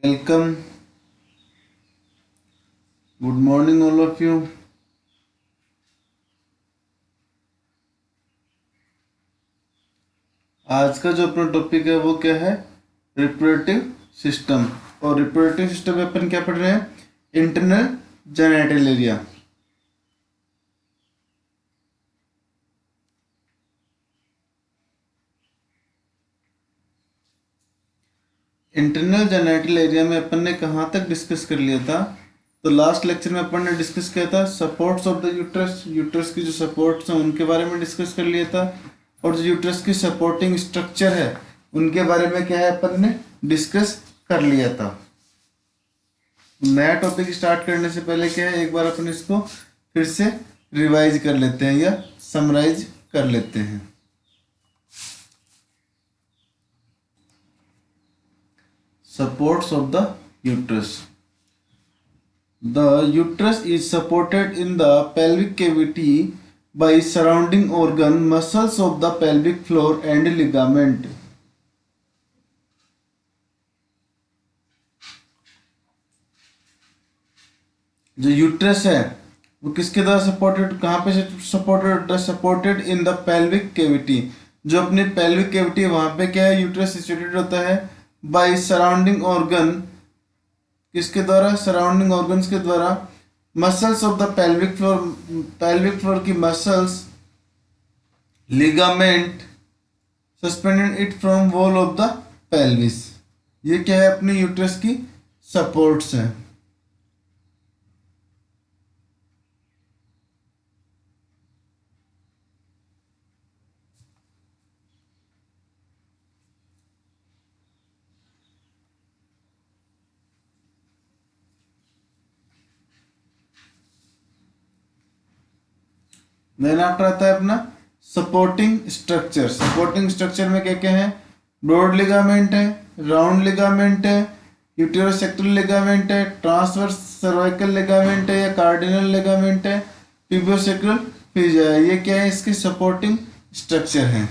Welcome. Good morning, all of you. आज का जो अपना टॉपिक है वो क्या है? Reproductive system. और रिप्रोडक्टिव सिस्टम में अपन क्या पढ़ रहे हैं? Internal genital area. Internal genital area में अपन ने कहाँ तक डिस्कस कर लिया था? तो लास्ट लेक्चर में अपन ने डिस्कस किया था supports of the uterus. Uterus की जो सपोर्ट्स हैं उनके बारे में डिस्कस कर लिया था, और जो यूट्रस की सपोर्टिंग स्ट्रक्चर है उनके बारे में क्या है अपन ने डिस्कस कर लिया था। नया टॉपिक स्टार्ट करने से पहले क्या है, एक बार अपन इसको फिर से रिवाइज कर लेते हैं या समराइज कर लेते हैं। Supports of the uterus. The uterus is supported in the pelvic cavity by surrounding organ, muscles of the pelvic floor and ligament. जो यूट्रस है वो किसके द्वारा सपोर्टेड, कहाँ पे supported? Supported in the pelvic cavity. जो अपनी पेल्विक कैविटी है वहाँ पे क्या है, यूट्रस सिचुएटेड होता है। बाय सराउंडिंग ऑर्गन, किसके द्वारा? सराउंडिंग ऑर्गन्स के द्वारा। Muscles of the pelvic floor, pelvic floor की muscles, ligament suspended it from wall of the pelvis. ये क्या है, अपनी यूट्रस की सपोर्ट्स हैं। देन आफ्टर आता है अपना सपोर्टिंग स्ट्रक्चर। सपोर्टिंग स्ट्रक्चर में क्या क्या है? ब्रॉड लिगामेंट है, राउंड लिगामेंट है, यूटेरोसेक्टल लिगामेंट है, ट्रांसवर्स सर्वाइकल लिगामेंट है या कार्डिनल लिगामेंट है, पिबोसेक्रल फिजा है। ये क्या है, इसके सपोर्टिंग स्ट्रक्चर हैं।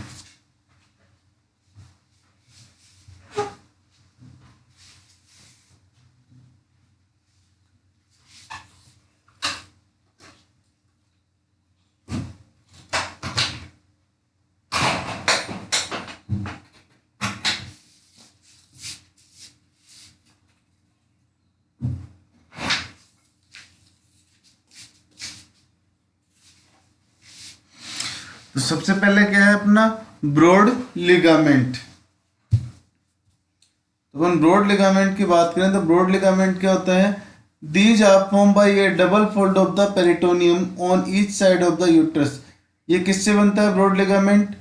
तो सबसे पहले क्या है अपना ब्रॉड लिगामेंट। तो अपन ब्रॉड लिगामेंट की बात करें तो ब्रॉड लिगामेंट क्या होता है? These are form by a double fold of the peritoneum on each side of the uterus. ये किससे बनता है broad ligament?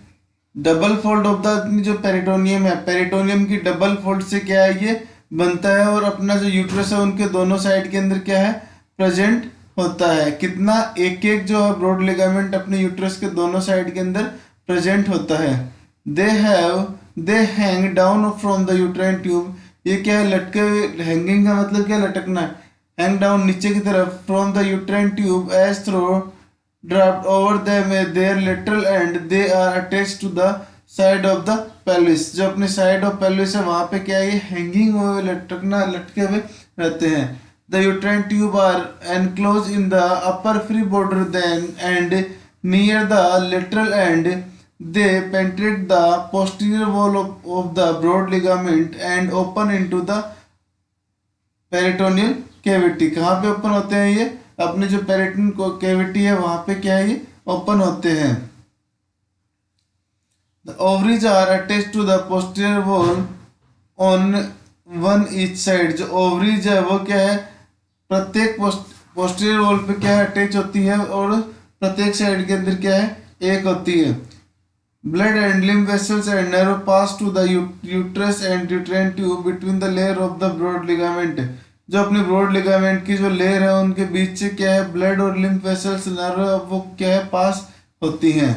Double fold of the जो पेरिटोनियम है, पेरिटोनियम की डबल फोल्ड से क्या है ये बनता है। और अपना जो यूट्रस है उनके दोनों साइड के अंदर क्या है, प्रेजेंट होता है। कितना? एक एक जो है ब्रॉड लिगामेंट अपने यूट्रस के दोनों साइड के अंदर प्रेजेंट होता है। दे hang down from the uterine tube. ये क्या है, लटके हुए। हैंगिंग का मतलब क्या, लटकना। हैंग डाउन नीचे की तरफ, from the uterine tube edge through draft over their lateral end they are attached to the side of the pelvis. जो अपने साइड ऑफ पेल्विस है वहां पे क्या है, ये हैंगिंग हुए, लटकना, लटके हुए रहते हैं। The uterine tube are enclosed in the upper free border then and near the lateral end. They penetrate the posterior wall of the broad ligament and open into the peritoneal cavity. कहाँ पे open होते हैं ये? अपने जो peritoneal cavity है वहाँ पे क्या है, ये ओपन होते हैं। The ovaries are attached to the posterior wall on one each side. जो ovaries है वो क्या है, प्रत्येक पोस्टीरियर वॉल पे क्या है, अटैच होती है, और प्रत्येक साइड के अंदर क्या है, एक होती है। Blood and lymph vessels and nerve pass to the uterus and uterine tube between the layer of the broad ligament. जो अपने ब्रॉड लिगामेंट की जो लेयर है उनके बीच से क्या है, ब्लड और लिम्फ वेसल्स, नर्व, वो क्या है, पास होती हैं।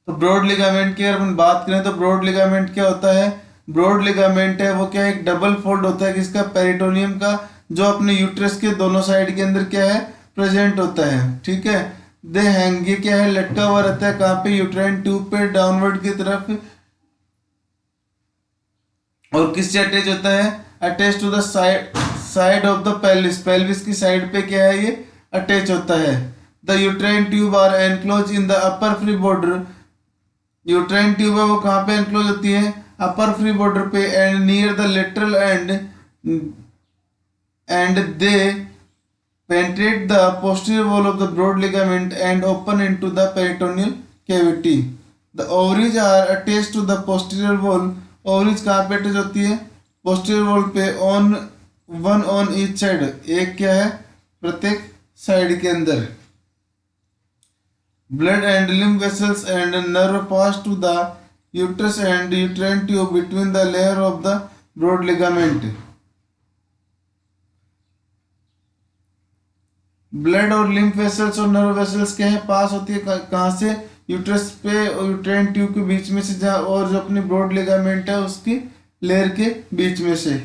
तो ब्रॉड लिगामेंट की अगर अपन बात करें तो ब्रॉड लिगामेंट क्या होता है? ब्रॉड लिगामेंट है वो क्या है, एक डबल फोल्ड होता है किसका, पेरिटोनियम का, जो अपने यूट्रस के दोनों साइड के अंदर क्या है, प्रेजेंट होता है। ठीक है। दे हैंग, ये क्या है, लटका हुआ रहता है। कहाँ पे? यूट्राइन ट्यूब पे, डाउनवर्ड की तरफ। और किससे अटैच होता है? Attach to the side of the pelvis, pelvis की साइड पे क्या है ये अटैच होता है। The uterine tube are enclose in the upper free border, uterine tube है वो कहाँ पे एनक्लोज होती है, अपर फ्री बॉर्डर पे, and near the lateral end they penetrate the posterior wall of the broad ligament and open into the peritoneal cavity. The ovaries are attached to the posterior wall. ovaries कहाँ पे attach होती है, posterior wall पे, on one on each side, एक क्या है प्रत्येक side के अंदर। blood and lymph vessels and nerve pass to the uterus and uterine tube between the layer of the broad ligament. Blood और लिम्फ वेसल्स और nerve vessels क्या है, पास होती है कहाँ से, यूट्रस पे और यूट्राइन ट्यूब के बीच में से, जहाँ और जो अपनी ब्रॉड लिगामेंट है उसकी लेयर के बीच में से।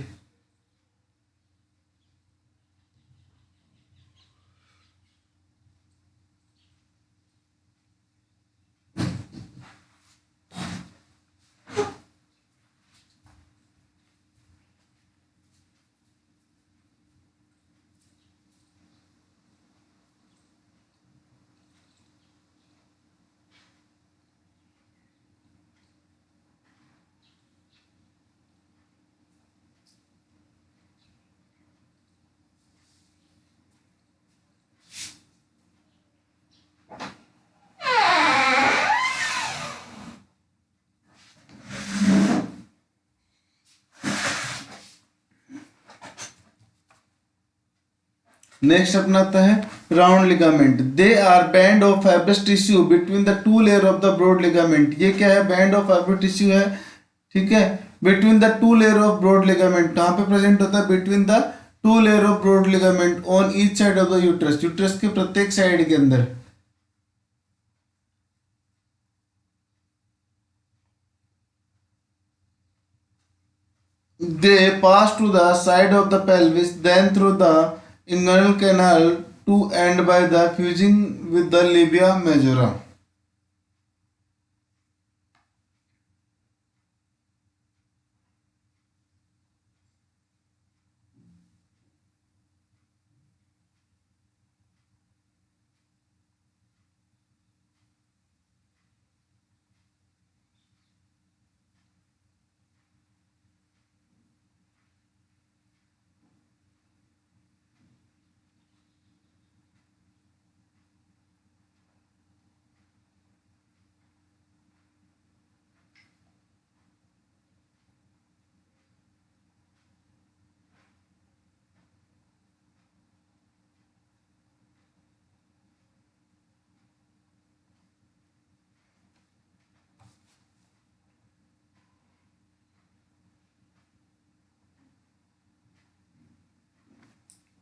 नेक्स्ट अपना आता है round ligament. They are band of fibrous tissue between the two layer of the broad ligament. ये क्या है, बैंड ऑफ फाइब्रस टिश्यू है, ठीक है, between the two layer of broad ligament. कहाँ पे प्रेजेंट होता है, between the two layer of broad ligament on each side of the uterus, uterus के प्रत्येक साइड के अंदर। They pass to the side of the pelvis, then through the inguinal canal to end by the fusing with the labia majora.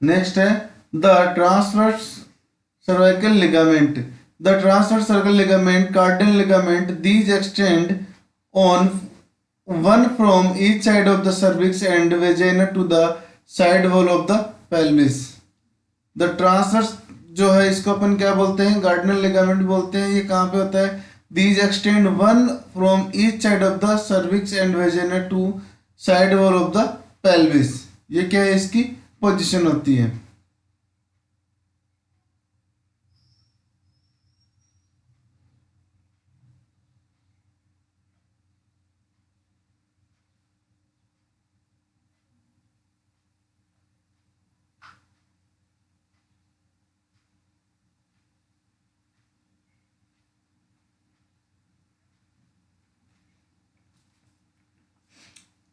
Next है the transverse cervical ligament. The transverse circle ligament, cardinal ligament, these extend on one from each side of the cervix and vagina to the side wall of the pelvis. The transverse जो है इसको अपन क्या बोलते हैं, गार्डिनल ligament बोलते हैं। ये कहाँ पे होता है, these extend one from each side of the cervix and vagina to side wall of the pelvis. ये क्या है, इसकी पोजीशन होती है।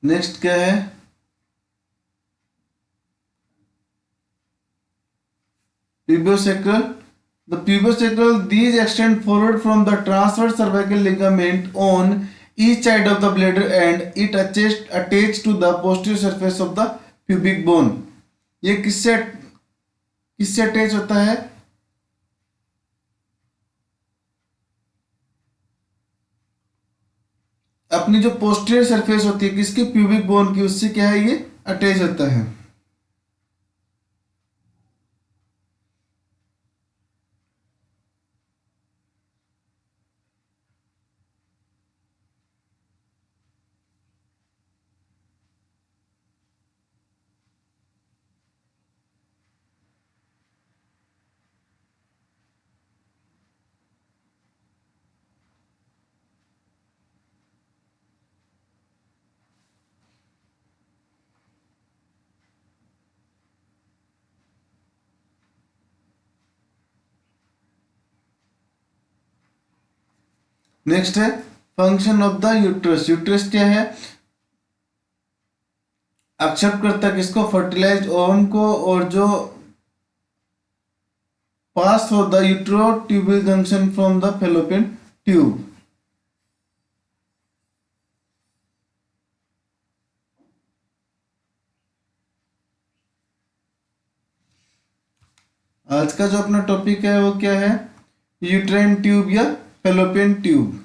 नेक्स्ट क्या है, pubiosacral. The pubiosacral, these extend forward from the transverse cervical ligament on each side of the bladder and it attached to the posterior surface of the pubic bone. ये किससे किससे अटैच होता है, अपनी जो पोस्टीरियर सरफेस होती है किसकी, प्यूबिक बोन की, उससे क्या है ये अटैच होता है। नेक्स्ट है function of the uterus. Uterus क्या है? एक्सेप्ट करता है किसको? फर्टिलाइज्ड ओवम को, और जो pass through the uterotubal junction from the fallopian tube. आज का जो अपना टॉपिक है वो क्या है? यूट्राइन ट्यूब या फेलोपियन ट्यूब।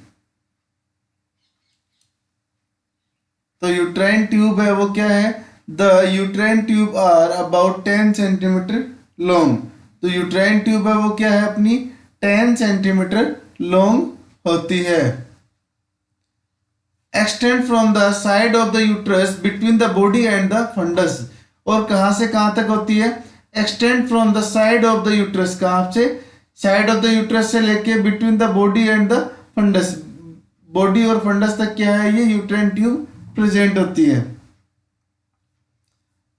तो यूट्राइन ट्यूब है वो क्या है? The uterine tube are about 10 centimetre long. तो यूट्राइन ट्यूब है वो क्या है अपनी? 10 सेंटीमीटर लॉन्ग होती है। Extend from the side of the uterus between the body and the fundus. और कहां से कहां तक होती है? Extend from the side of the uterus. कहां से? साइड ऑफ द यूट्रस से लेके between the body and the fundus. Body और फंडस तक क्या है? ये यूट्राइन ट्यूब प्रेजेंट होती है।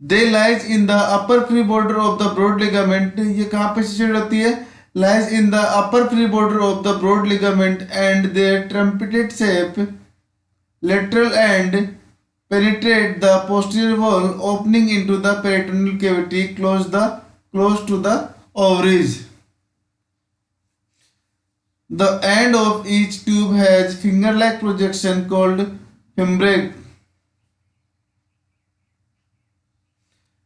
They lies in the upper free border of the broad ligament. ये कहां पे सिचुएटेड होती है? Lies in the upper free border of the broad ligament and their trumpeted shape lateral and penetrate the posterior wall opening into the peritoneal cavity close to the ovaries. The end of each tube has finger-like projection called fimbriae.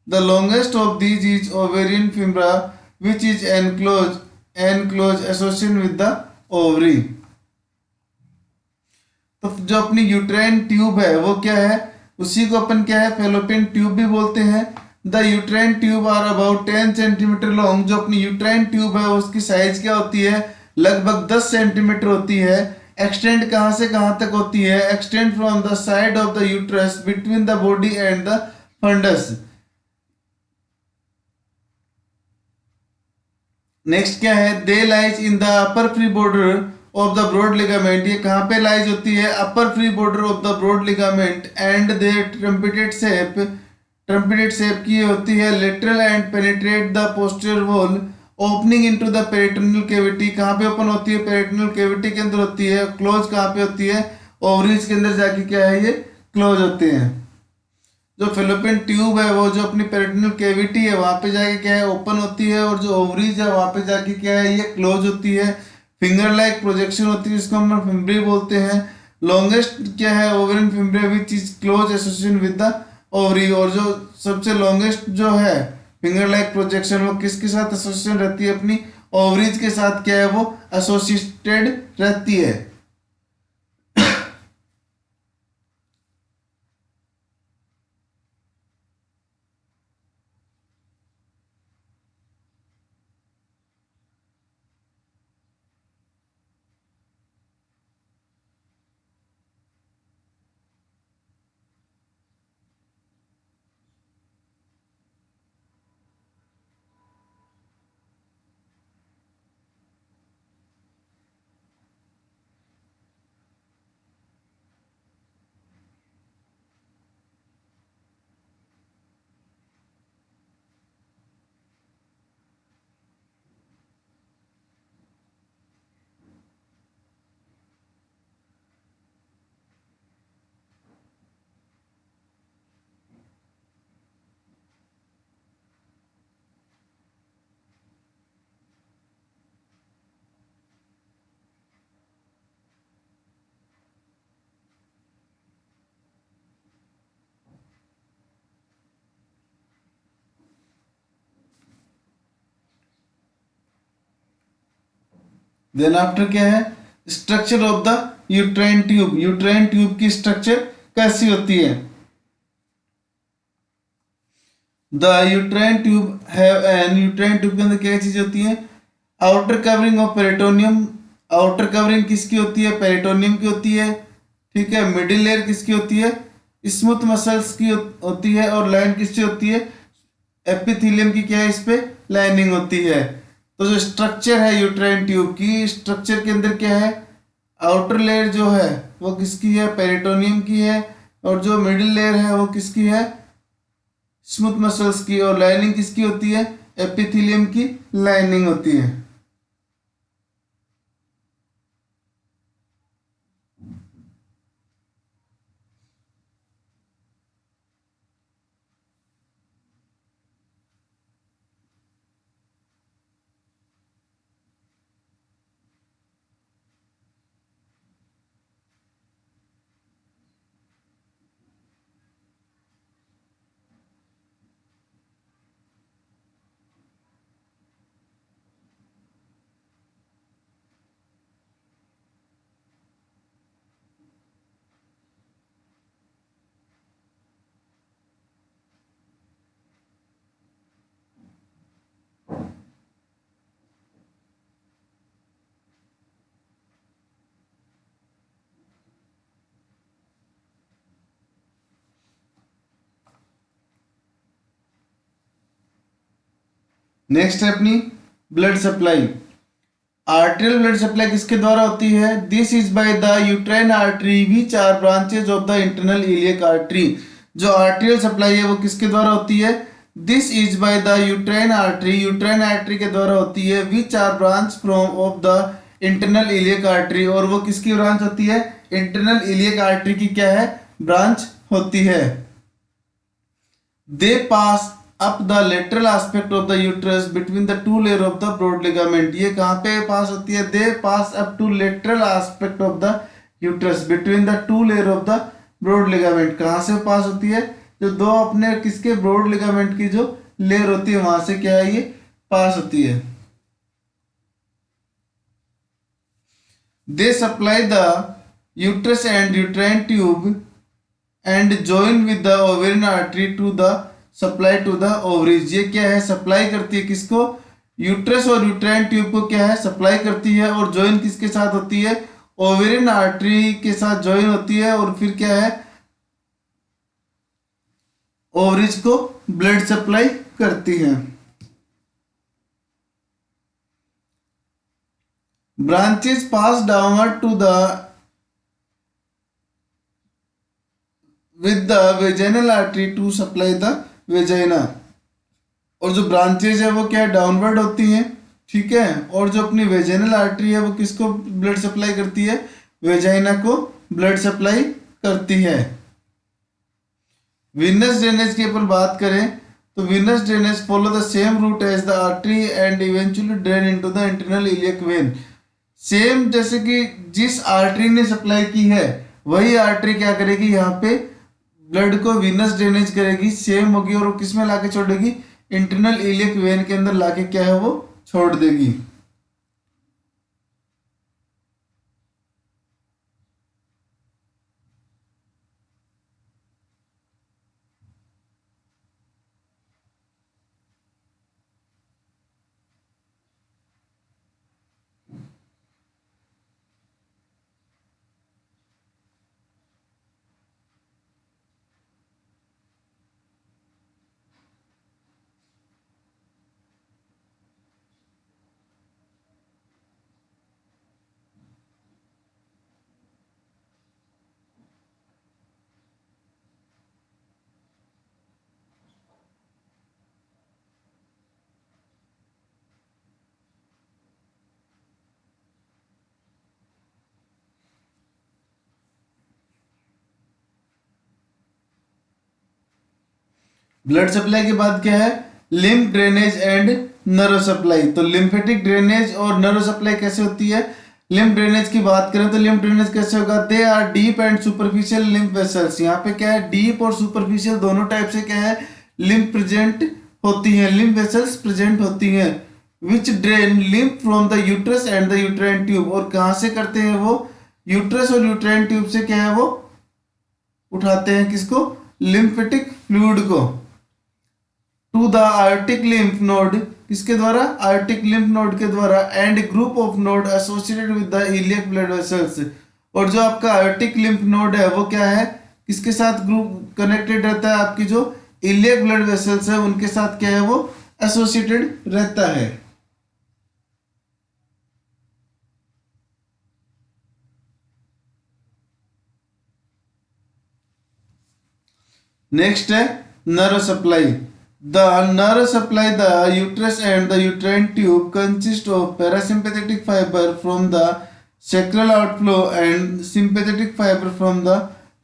The longest of these is ovarian fibra, which is enclosed association with the ovary. तो जो अपनी uterine tube है वो क्या है? उसी को अपन क्या है? फेलोपियन ट्यूब भी बोलते हैं। The uterine tube are about 10 centimetre long. जो अपनी यूट्राइन ट्यूब है उसकी साइज क्या होती है? लगभग 10 सेंटीमीटर होती है। एक्सटेंड कहां से कहां तक होती है? Extend from the side of the uterus between the body and the fundus. Next क्या है? They lies in the upper free border of the broad ligament. ये कहां पे लाइज होती है? Upper free border of the broad ligament and they trumpeted shape की होती है। Lateral and penetrate the posterior wall opening into the peritoneal cavity. कहां पे ओपन होती है? पेरिटोनियल कैविटी के अंदर होती है। क्लोज कहां पे होती है? ओवरीज के अंदर जाके क्या है? ये क्लोज होते हैं। जो फेलोपियन ट्यूब है वो जो अपनी पेरिटोनियल कैविटी है वहां पे जाके क्या है? ओपन होती है। और जो ओवरीज है वहां पे जाके क्या है? ये क्लोज होती है। फिंगर लाइक प्रोजेक्शन होती है जिसको हम फिम्ब्री बोलते हैं। लॉन्गेस्ट क्या है? Ovarian fimbriae which is close association with the ovary. और जो सबसे लॉन्गेस्ट जो है फिंगर लाइक प्रोजेक्शन वो किसके साथ एसोसिएशन रहती है? अपनी ओवरीज के साथ क्या है? वो एसोसिएटेड रहती है। देन आफ्टर क्या है? Structure of the uterine tube. Uterine tube की स्ट्रक्चर कैसी होती है? The uterine tube have an. Uterine tube के अंदर क्या चीज होती है? Outer covering of peritoneum. Outer covering किसकी होती है? पेरिटोनियम की होती है। ठीक है। मिडिल लेयर किसकी होती है? स्मूथ मसल्स की होती है। और लाइन किससे होती है? एपिथेलियम की क्या है? इस पे लाइनिंग होती है। तो जो स्ट्रक्चर है यूट्राइन ट्यूब की, स्ट्रक्चर के अंदर क्या है? आउटर लेयर जो है वो किसकी है? पेरिटोनियम की है। और जो मिडिल लेयर है वो किसकी है? स्मूथ मसल्स की। और लाइनिंग किसकी होती है? एपिथेलियम की लाइनिंग होती है। नेक्स्ट है अपनी blood supply. Arterial blood supply किसके द्वारा होती है? This is by the uterine artery which are branches of the internal iliac artery. जो आर्टेरियल सप्लाई है वो किसके द्वारा होती है? This is by the uterine artery, uterine artery के द्वारा होती है। Which are branch from of the internal iliac artery, और वो किसकी ब्रांच होती है? इंटरनल इलियक आर्टरी की क्या है? ब्रांच होती है। They pass up the lateral aspect of the uterus between the two layer of the broad ligament। ये कहाँ पे पास होती है? They pass up to lateral aspect of the uterus between the two layer of the broad ligament। कहाँ से पास होती है? जो दो अपने किसके ब्रॉड लिगामेंट की जो लेयर होती है वहां से क्या है? ये पास होती है। They supply the uterus and uterine tube and join with the ovarian artery to the supply to the ovaries। ये क्या है? सप्लाई करती है किसको? यूट्रस और यूट्राइन ट्यूब को क्या है? सप्लाई करती है। और ज्वाइन किसके साथ होती है? ओवेरियन आर्टरी के साथ ज्वाइन होती है। और फिर क्या है? ओवरीज को ब्लड सप्लाई करती है। Branches pass downward to the with the vaginal artery to supply the vagina। और जो ब्रांचेज है वो क्या डाउनवर्ड होती हैं, ठीक है। और जो अपनी वेजाइनल आर्टरी है वो किसको ब्लड सप्लाई करती है? वेजाइना को ब्लड सप्लाई करती है। विनस ड्रेनेज की अपन बात करें तो venous drainage follow the same route as the artery and eventually drain into the internal iliac vein. Same जैसे कि जिस आर्टरी ने सप्लाई की है वही आर्टरी क्या करेगी? यहाँ पे ब्लड को विनस ड्रेनेज करेगी, सेम होगी। और वो किस में लाके छोड़ेगी? इंटरनल इलियक वेन के अंदर लाके क्या है वो छोड़ देगी। ब्लड सप्लाई के बाद क्या है? Lymph drainage and nerve supply. तो लिम्फेटिक ड्रेनेज और नर्व सप्लाई कैसे होती है? लिम्फ ड्रेनेज की बात करें तो लिम्फ ड्रेनेज कैसे होगा? They are deep and superficial lymph vessels. यहाँ पे क्या है? डीप और सुपरफिशियल दोनों टाइप से क्या है? लिम्फ प्रेजेंट होती है, लिम्फ वेसल्स प्रेजेंट होती हैं। Which drain lymph from the uterus and the uterine tube. और कहाँ से करते हैं वो? यूट्रस और यूट्राइन ट्यूब से क्या है वो उठाते हैं किसको? लिम्फेटिक फ्लूइड को। To the aortic lymph node, किसके द्वारा? आर्टिक लिम्फ नोड के द्वारा। And group of node associated with the iliac blood vessels. और जो आपका आर्टिक लिम्फ नोड है वो क्या है? किसके साथ ग्रुप कनेक्टेड रहता है? आपकी जो इलियक ब्लड वेसल्स है उनके साथ क्या है वो एसोसिएटेड रहता है। नेक्स्ट है nerve supply. The nerve supply the uterus and the uterine tube consist of parasympathetic fibre from the sacral outflow and sympathetic fiber from the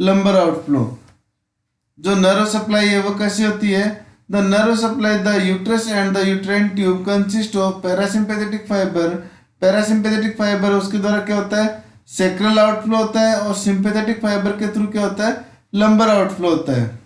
lumbar outflow। जो नर्व सप्लाई है वो कैसी होती है? The nerve supply the uterus and the uterine tube consist of parasympathetic fibre. Parasympathetic fibre उसके द्वारा क्या होता है? सेक्रल आउटफ्लो होता है। और सिंपैथेटिक फाइबर के थ्रू क्या होता है? लंबर आउटफ्लो होता है।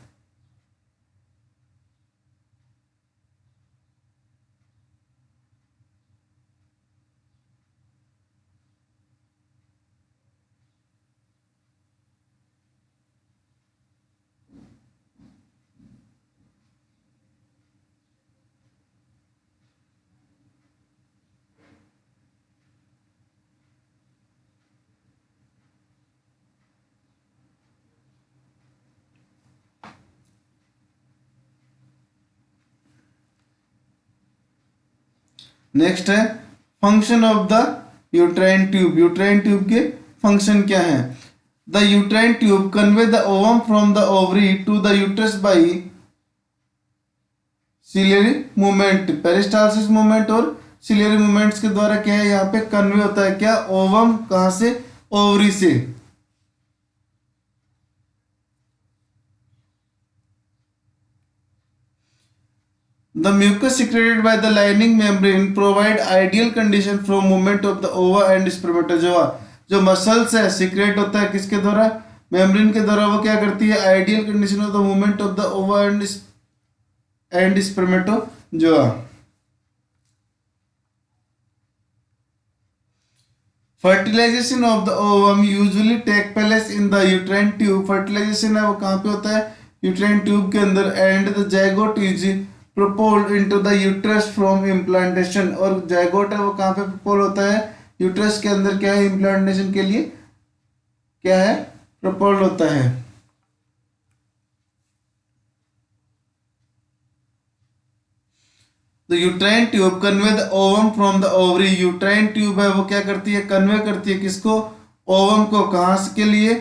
नेक्स्ट है function of the uterine tube. Uterine tube के फंक्शन क्या है? The uterine tube convey the ovum from the ovary to the uterus by ciliary movement. Peristalsis movement और सिलियरी मूवमेंट्स के द्वारा क्या है यहाँ पे कन्वे होता है क्या? ओवम कहां से? ओवरी से। The mucus secreted by the lining membrane provide ideal condition for movement of the ova and spermatozoa। जो मसल्स है सिक्रेट होता है किसके द्वारा? मेम्ब्रेन के द्वारा। वो क्या करती है? Ideal condition of the movement of the ova and spermatozoa. Fertilisation of the ovum usually take place in the uterine tube. Fertilisation है वो कहाँ पे होता है? यूट्राइन ट्यूब के अंदर। And the zygote is propelled into the uterus from implantation. और zygote है वो कहाँ पे प्रोपोल होता है? यूट्रस के अंदर। क्या है? इम्प्लांटेशन के लिए क्या है? प्रोपोल्ड होता है। तो uterine tube convey the ovum from the ovary. Uterine tube है वो क्या करती है? कन्वे करती है किसको? ओवम को। कहाँ के लिए?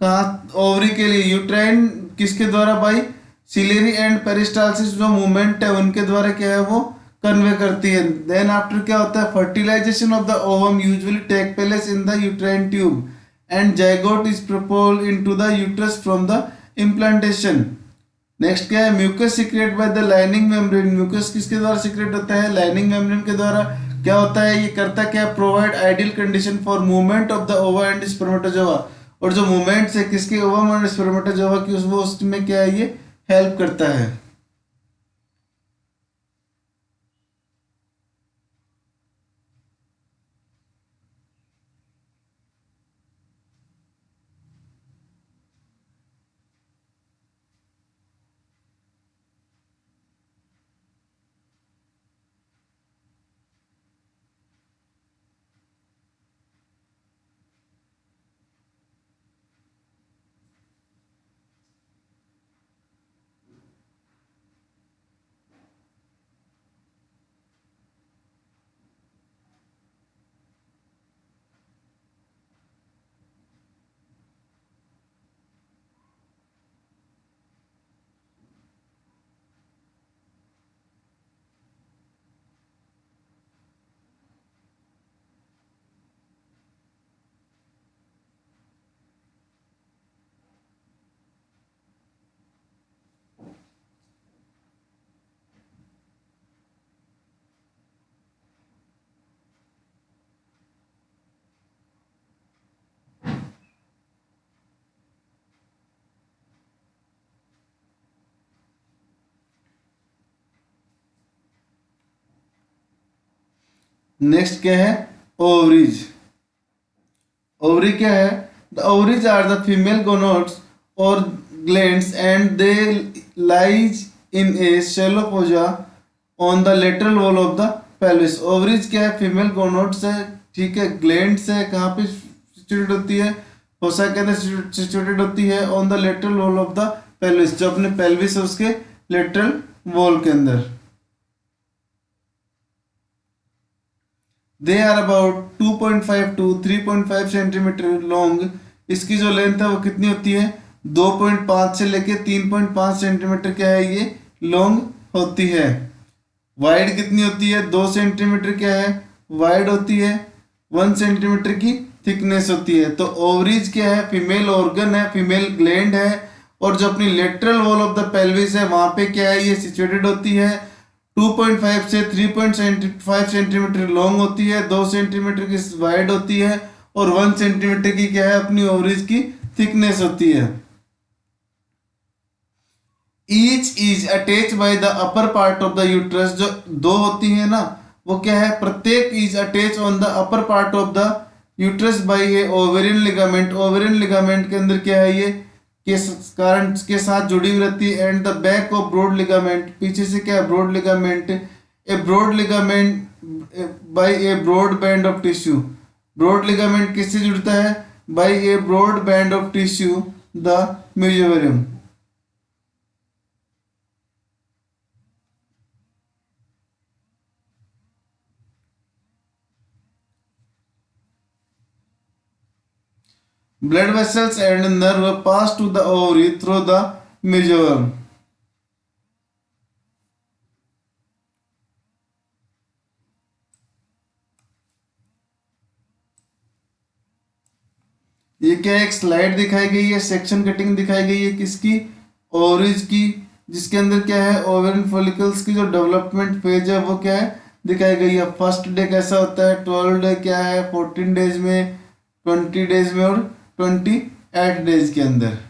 कहाँ? ओवरी के लिए। यूट्राइन किसके द्वारा? बाई सिलेरी एंड पेरिस्टालसिस जो मूवमेंट है उनके द्वारा क्या है वो कन्वे करती है। देन आफ्टर क्या होता है? Fertilisation of the ovum usually take place in the uterine tube and zygote is propelled into the uterus from the implantation. Next क्या है? Mucus secrete by the lining membrane. Mucus किसके द्वारा secret होता है? Lining membrane के द्वारा। क्या होता है? ये करता क्या? Provide ideal condition for movement of the ova and spermatozoa. और जो मूवमेंट्स है किसके? ओवम और स्पर्मेटोजोआ की, वो उसमें क्या है? ये हेल्प करता है। नेक्स्ट क्या है? ओवरीज। ओवरी क्या है? The ovaries are the female gonads और glands and they lies in a shallow fossa on the lateral wall of the pelvis. Ovaries क्या है? फीमेल गोनोड्स है, ठीक है। ग्लैंड्स है कहाँ पे सिचुएटेड होती है? फोसा के अंदर सिचुएटेड होती है on the lateral wall of the pelvis. जो अपने पेल्विस है उसके लेटरल वॉल के अंदर। They are about 2.5 to 3.5 centimetre long. इसकी जो लेंथ है वो कितनी होती है? 2.5 से लेके 3.5 सेंटीमीटर क्या है ये लॉन्ग होती है। वाइड कितनी होती है? 2 सेंटीमीटर क्या है वाइड होती है। 1 सेंटीमीटर की थिकनेस होती है। तो ओवरीज क्या है? फीमेल ऑर्गन है, फीमेल ग्लैंड है। और जो अपनी lateral wall of the pelvis है वहां पे क्या है ये सिचुएटेड होती है। 2.5 से 3.5 सेंटीमीटर लॉन्ग होती है, 2 सेंटीमीटर की वाइड होती है और 1 सेंटीमीटर की क्या है अपनी ओवरीज की थिकनेस होती है। Each is attach by the upper part of the uterus. जो दो होती है ना वो क्या है? प्रत्येक is attach on the upper part of the uterus by a ovarian ligament. Ovarian ligament के अंदर क्या है ये के कारण के साथ जुड़ी हुई रहती है। And the back of broad ligament, पीछे से क्या है? Broad ligament. A broad ligament by a broad band of tissue. Broad ligament किससे जुड़ता है? By a broad band of tissue the mesovarium. Blood vessels and nerve pass to the ovary through the mesovarium. ये क्या है, एक slide दिखाई गई है, सेक्शन कटिंग दिखाई गई है किसकी, ओवरीज की, जिसके अंदर क्या है ओवेरियन फॉलिकल्स की जो डेवलपमेंट फेज है वो क्या है दिखाई गई है। फर्स्ट डे कैसा होता है, 12 डे क्या है 14 डेज में, 20 डेज में और 28 डेज के अंदर।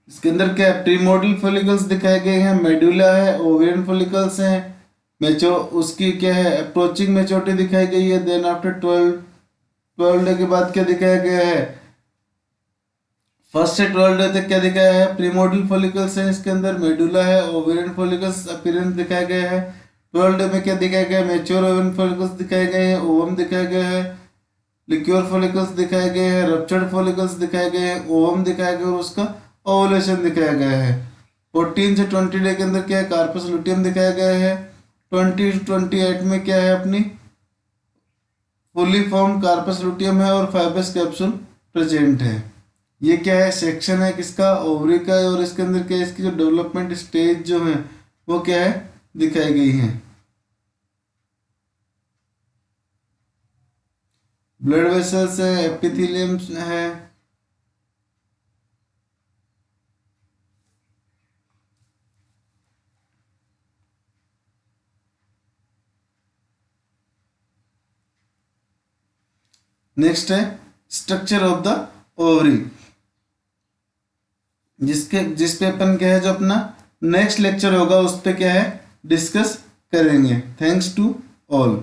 इसके अंदर क्या है, प्रीमोर्डियल फॉलिकल्स दिखाए गए हैं, मेडुला है, ओवेरियन फॉलिकल्स हैं, मेचो उसकी क्या है अप्रोचिंग मेच्योरिटी दिखाई गई है। देन आफ्टर 12 डे के बाद क्या दिखाया गया है, फर्स्ट से 12 डे तक क्या दिखाया है, प्रीमोर्डियल फॉलिकल्स है, इसके अंदर मेडुला है, ओवेरियन फॉलिकल्स अपीयरेंस दिखाया गया है। 12 डे में क्या दिखाया गया है, मेच्योर ओवेरियन फॉलिकल्स दिखाए गए हैं, ओवम दिखाया गया है, लिक्योर फॉलिकल्स दिखाए गए हैं, रप्चर्ड फॉलिकल्स दिखाए गए हैं, ओवम दिखाया गया और उसका ओवुलेशन दिखाया गया है। 14 से 20 डे के अंदर क्या है, कार्पस लुटियम दिखाया गया है। 20 to 28 में क्या है अपनी फुली फॉर्म कार्पस लुटियम है और फाइबरस कैप्सूल प्रेजेंट है। ये क्या है, सेक्शन है किसका, ओवरी का है, और इसके अंदर क्या है इसकी जो डेवलपमेंट स्टेज जो है वो क्या है दिखाई गई है। ब्लड वेसल्स है, एपिथेलियम है। नेक्स्ट है स्ट्रक्चर ऑफ द ओवरी, जिस पे अपन क्या है जो अपना नेक्स्ट लेक्चर होगा उस पे क्या है डिस्कस करेंगे। Thanks to all.